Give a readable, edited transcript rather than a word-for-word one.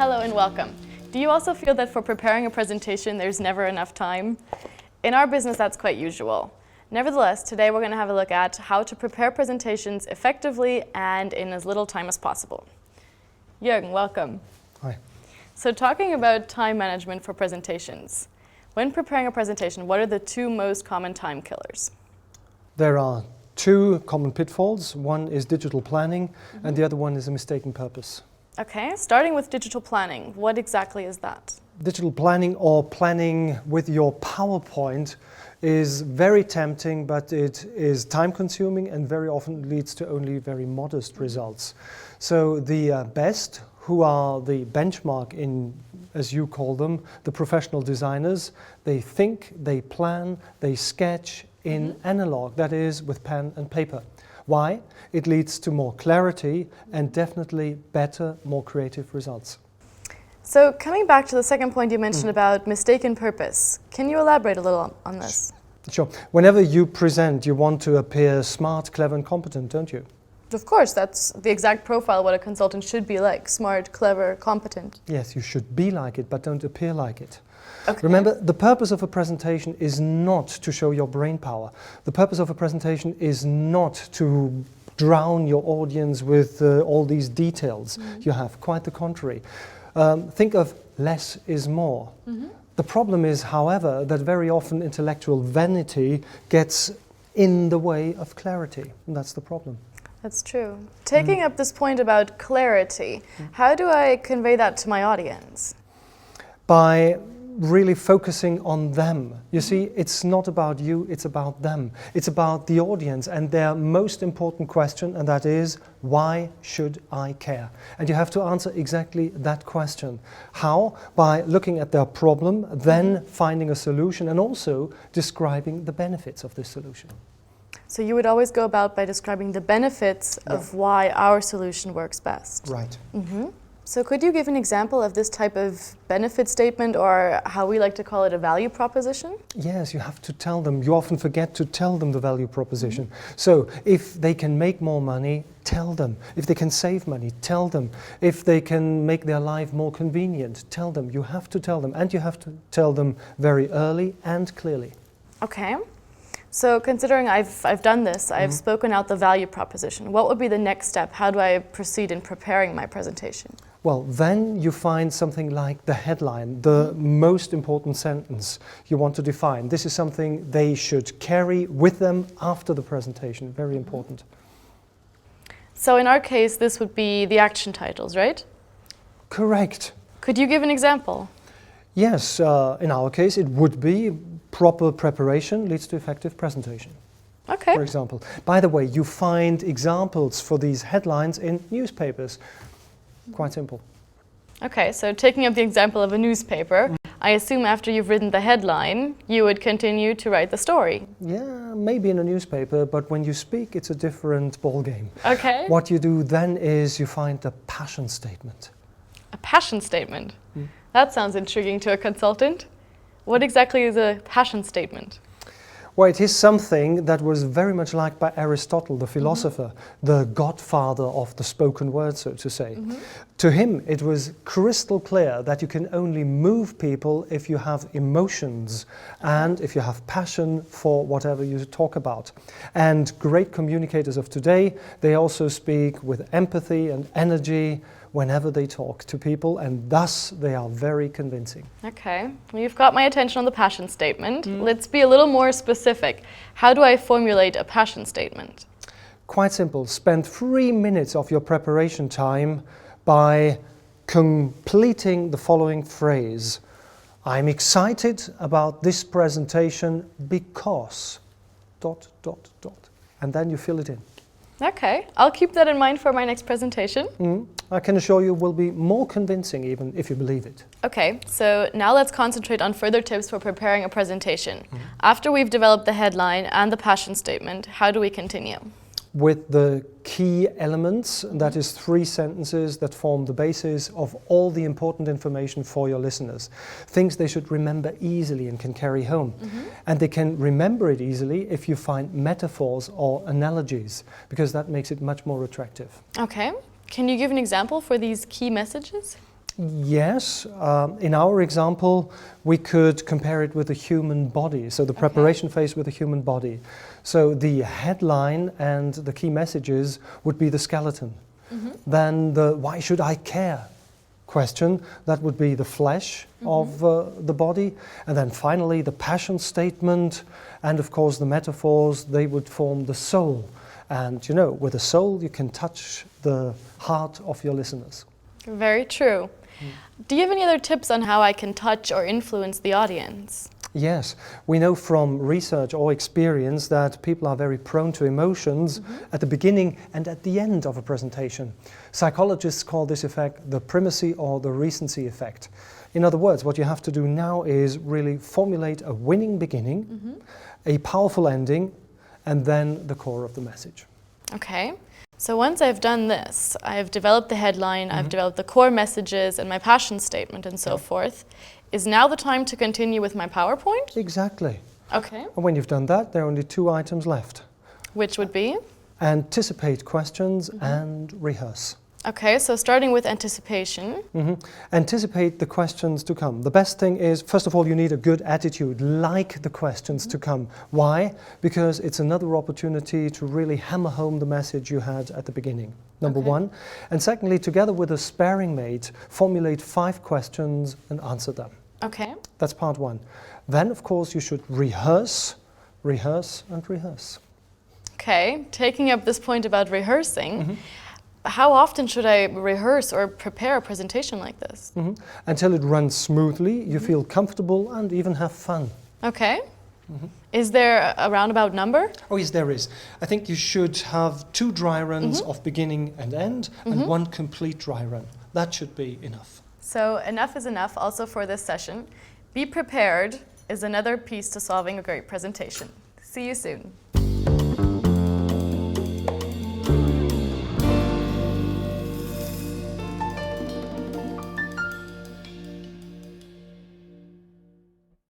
Hello and welcome. Do you also feel that for preparing a presentation there's never enough time? In our business that's quite usual. Nevertheless, today we're going to have a look at how to prepare presentations effectively and in as little time as possible. Jürgen, welcome. Hi. So talking about time management for presentations. When preparing a presentation, what are the two most common time killers? There are two common pitfalls. One is digital planning, and the other one is a mistaken purpose. Okay, starting with digital planning, what exactly is that? Digital planning or planning with your PowerPoint is very tempting, but it is time consuming and very often leads to only very modest results. So the best, who are the benchmark in, as you call them, the professional designers, they think, they plan, they sketch in analog, that is with pen and paper. Why? It leads to more clarity and definitely better, more creative results. So coming back to the second point you mentioned about mistaken purpose, can you elaborate a little on this? Sure. Whenever you present, you want to appear smart, clever and competent, don't you? Of course, that's the exact profile of what a consultant should be like, smart, clever, competent. Yes, you should be like it, but don't appear like it. Okay. Remember, the purpose of a presentation is not to show your brain power. The purpose of a presentation is not to drown your audience with all these details you have. Quite the contrary. Think of less is more. The problem is, however, that very often intellectual vanity gets in the way of clarity, and that's the problem. That's true. Taking up this point about clarity, how do I convey that to my audience? By really focusing on them. You see, it's not about you, it's about them. It's about the audience and their most important question, and that is, why should I care? And you have to answer exactly that question. How? By looking at their problem, then finding a solution and also describing the benefits of this solution. So you would always go about by describing the benefits of why our solution works best. Right. So could you give an example of this type of benefit statement, or how we like to call it, a value proposition? Yes, you have to tell them. You often forget to tell them the value proposition. So if they can make more money, tell them. If they can save money, tell them. If they can make their life more convenient, tell them. You have to tell them, and you have to tell them very early and clearly. Okay. So considering I've done this, I've spoken out the value proposition, what would be the next step? How do I proceed in preparing my presentation? Well, then you find something like the headline, the most important sentence you want to define. This is something they should carry with them after the presentation. Very important. So in our case, this would be the action titles, right? Correct. Could you give an example? Yes, in our case it would be proper preparation leads to effective presentation. Okay. For example. By the way, you find examples for these headlines in newspapers. Quite simple. Okay, so taking up the example of a newspaper, I assume after you've written the headline, you would continue to write the story. Yeah, maybe in a newspaper, but when you speak, it's a different ballgame. Okay. What you do then is you find a passion statement. A passion statement? That sounds intriguing to a consultant. What exactly is a passion statement? Well, it is something that was very much liked by Aristotle, the philosopher, the godfather of the spoken word, so to say. To him, it was crystal clear that you can only move people if you have emotions and if you have passion for whatever you talk about. And great communicators of today, they also speak with empathy and energy whenever they talk to people, and thus they are very convincing. Okay, well, you've got my attention on the passion statement. Let's be a little more specific. How do I formulate a passion statement? Quite simple. Spend 3 minutes of your preparation time by completing the following phrase. I'm excited about this presentation because ... And then you fill it in. Okay, I'll keep that in mind for my next presentation. I can assure you will be more convincing even if you believe it. Okay, so now let's concentrate on further tips for preparing a presentation. After we've developed the headline and the passion statement, how do we continue? With the key elements, that is 3 sentences that form the basis of all the important information for your listeners. Things they should remember easily and can carry home. And they can remember it easily if you find metaphors or analogies, because that makes it much more attractive. Okay, can you give an example for these key messages? Yes, in our example, we could compare it with the human body, so the preparation phase with the human body. So the headline and the key messages would be the skeleton. Then the why should I care question, that would be the flesh of the body. And then finally the passion statement and of course the metaphors, they would form the soul. And you know, with a soul you can touch the heart of your listeners. Very true. Do you have any other tips on how I can touch or influence the audience? Yes, we know from research or experience that people are very prone to emotions at the beginning and at the end of a presentation. Psychologists call this effect the primacy or the recency effect. In other words, what you have to do now is really formulate a winning beginning, a powerful ending, and then the core of the message. Okay. So once I've done this, I've developed the headline, I've developed the core messages and my passion statement and so forth. Is now the time to continue with my PowerPoint? Exactly. Okay. And when you've done that, there are only 2 items left. Which would be? Anticipate questions and rehearse. Okay, so starting with anticipation. Anticipate the questions to come. The best thing is, first of all, you need a good attitude, like the questions to come. Why? Because it's another opportunity to really hammer home the message you had at the beginning, number one. And secondly, together with a sparring mate, formulate 5 questions and answer them. Okay. That's part 1. Then, of course, you should rehearse, rehearse, and rehearse. Okay, taking up this point about rehearsing, how often should I rehearse or prepare a presentation like this? Until it runs smoothly, you feel comfortable and even have fun. Okay. Is there a roundabout number? Oh yes, there is. I think you should have 2 dry runs of beginning and end and 1 complete dry run. That should be enough. So enough is enough also for this session. Be prepared is another piece to solving a great presentation. See you soon.